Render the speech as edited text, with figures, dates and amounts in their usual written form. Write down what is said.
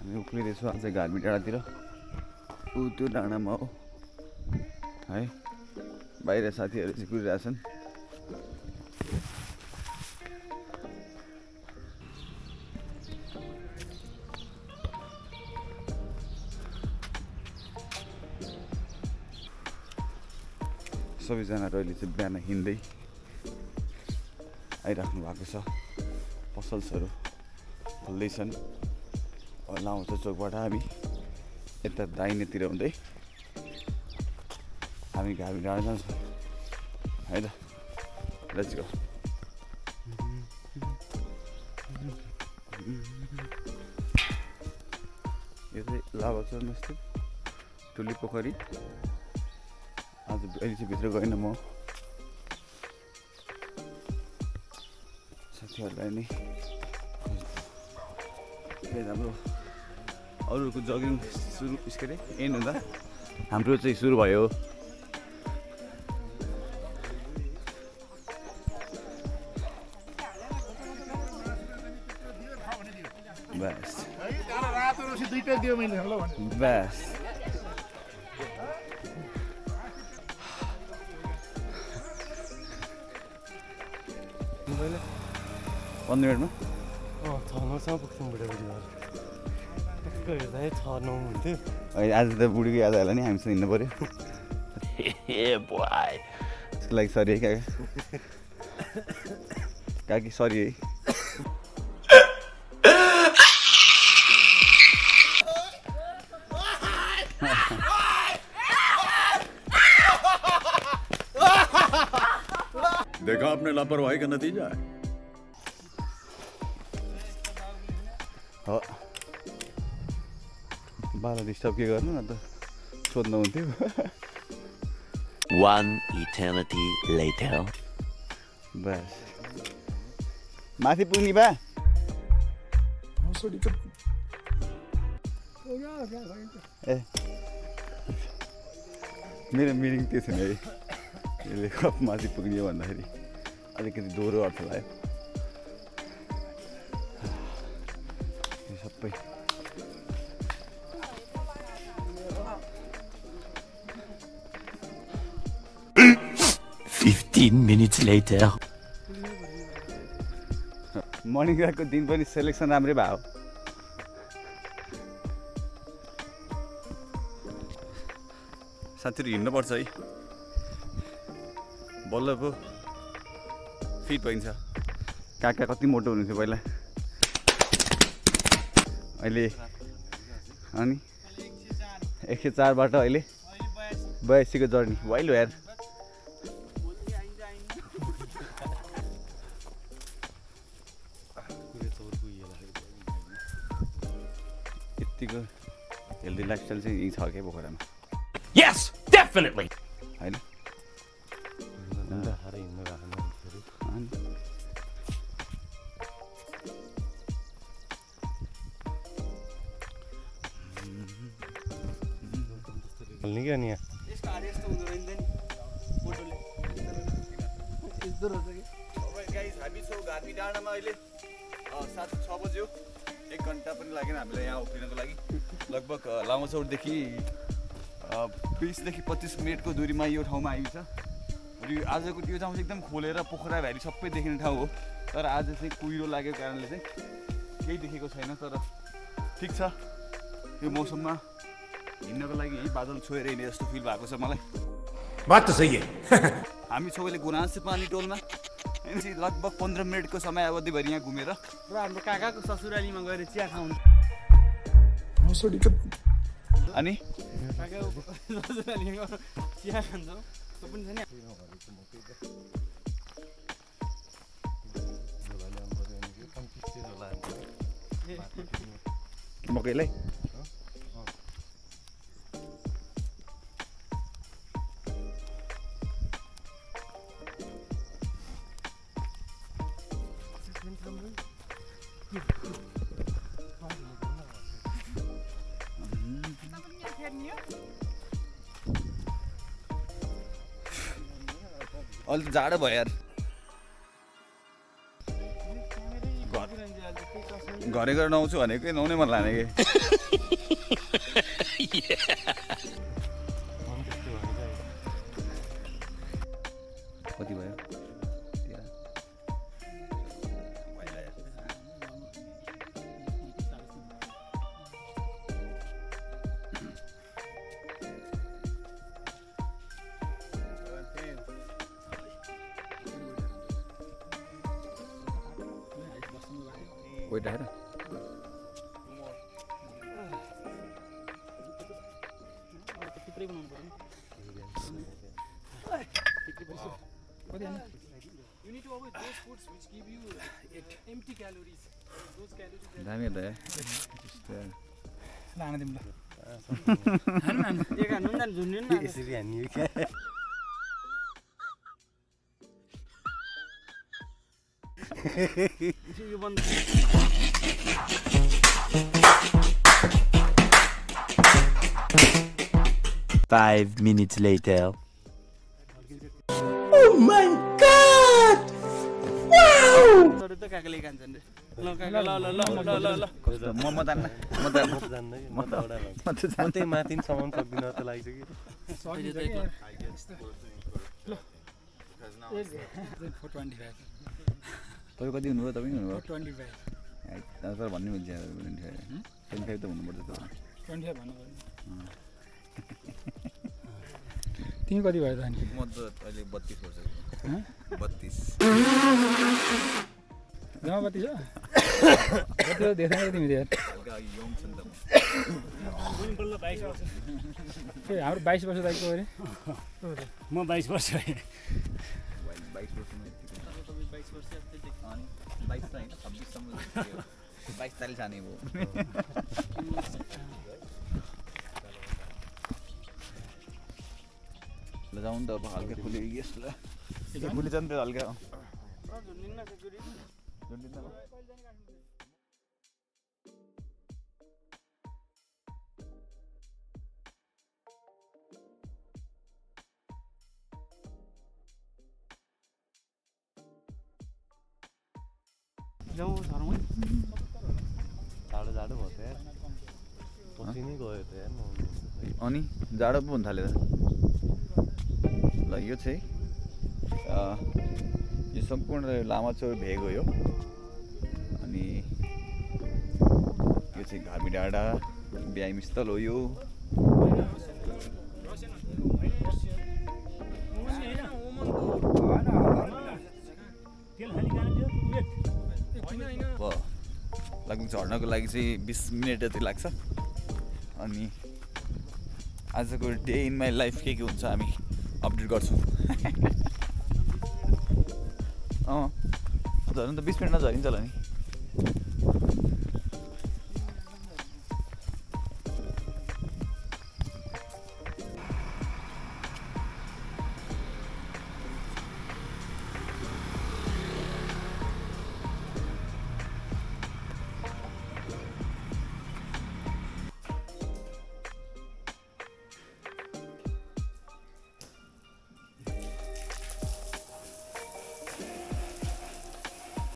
उक्लिँदैछु आज घारबी डाँडातिर ऊ त्यो डाँडामा हो है बाहिर साथीहरू चाहिँ कुदिरहेछन् सबैजना अहिले चाहिँ बिहान हिँड्दै आइराख्नु भएको छ पसल्सहरू खोल्दैछन् लाउँछ चोकबाट हामी यता दाहिनेतिर हुँदै हामी घाबी डाँडा जान्छौँ है त लेट्स गो यो चाहिँ लाभाचौरस्थित ठुली पोखरी आज अहिले चाहिँ भित्र गएन म साथीहरूलाई नै हाम्रो अरूको जगिङ सुरु के अरे एन्ड हुँदा हाम्रो चाहिँ सुरु भयो बस बस 1 मिनटमा आज त बुढीको याद आएला नि हामीसँग हिँड्नु पर्यो त्यसको लागि सरी है काकी सरी है देखा आपने लापरवाही का नतीजा है बाला डिस्टर्ब के गर्नु न त सोध्नु हुन्थ्यो One eternity later. बस माथि पुग्ने बा ए मेरो मिनिङ त्यो थियो नि है यसले कप माथि पुग्ने भन्दाखेरि अलिकति दोहोरो अर्थ लाग्यो यो सबै 15 minutes later. मर्निङ वकको दिन पनि सेलेक्सन राम्रै भयो साथीहरू हिँड्नुपर्छ है बल्ल पो फिट भइन्छ काका कति मोटो हुनुहुन्थ्यो पहिला अहिले अनि 104 बाट अहिले 82 को जर्नी वाइल्ड यार यतिको हेल्दी लाइफस्टाइल चाहिँ यही छ के पोखरामा Yes, definitely. हैन नि क्या नि यसको आडे यस्तो हुँदो रहेछ नि फोटोले यस्तो रहेछ के ओके गाइस हामी छौ घाबी डाँडामा अहिले 7:06 बज्यो 1 घण्टा पनि लागेन हामीलाई यहाँ उफ्रिनको लागि लगभग लामाचौरदेखि 20 देखि 25 मिनेटको दूरीमा यो ठाउँमा आइन्छ र आजको त्यो ठाउँ चाहिँ एकदम खोलेर पोखरा भ्याली सबै देखिने ठाउँ हो तर आज चाहिँ कुहिरो लागेको कारणले चाहिँ केही देखेको छैन तर ठिक छ यो मौसममा हिँड्नको लागि यही बादल छोएर हिँड्ने जस्तो फिल भएको छ मलाई बात त सही है हामी छौँ अहिले गुनासे पानी टोलमा लगभग 15 मिनटको समय अवधिभरि यहाँ घुमेर र हाम्रो काकाको ससुरालीमा गएर चिया खाउँ अनि काकाको ससुरालीमा चिया खान्छौँ त्यो पनि छ नि मकैलाई अलि जाडो भयो यार घरै गएर नुहाउँछु भनेको नुहाउनै मन लाग्ने कि कति भयो Wait ahead. You need to avoid those foods which give you empty calories. Those calories. दामी हो त यार लान दिम ल एक हान्नु न झुन्नु न यसरी हान्ने क्या यो बन्द 5 minutes later. Oh my god! Wow! तर त काकाले खान्छन् रे ल काका ल ल ल ल ल ल म जान्न म जान्न कि म त एउटा म त्यही माथिन सामान सक्दिन त लागिसक्यो ल 425 तपाईँ कति हुनुभयो तपाईँ हुनुभयो 25 सर भन्ने मिल्छ 25 त हुनुपर्छ त 25 भन्नु पर्ने तिमी कति भयो त अनि म त अहिले 32 वर्ष 32 जम्मा कति छ कति हो देख्दैन तिमी यार हल्का यङ छ नि त ए हाम्रो 22 वर्ष दाइको अरे म 22 वर्ष भएँ 22 वर्षमा यतिको 22 वर्ष जस्तै देख्छ अनि 22 त हैन 26 सम्म 22 40 जाने भयो ल जाउँ त अब हल्का खुल्यो यस ल खुली जान्छ हल्का झुन्निन्न सेक्युरिटी झुन्डिन्छ जाउँ घरमै जाडो जाडो भयो त यार पसिनै गयो त यार अनि जाडो पो हुन थाल्यो त ल यो चाहिँ यो सम्पूर्ण लामाचौर भेग हो यो अनि यो चाहिँ घामी डाँडा व्यायाम स्थल हो यो लगभग झर्नको लागि चाहिँ 20 मिनट जति लाग्छ अनि आजको डे इन माई लाइफ के हुन्छ हामी अपडेट गर्छौँ झर्नु त 20 मिनटमा झरिन्छ होला नि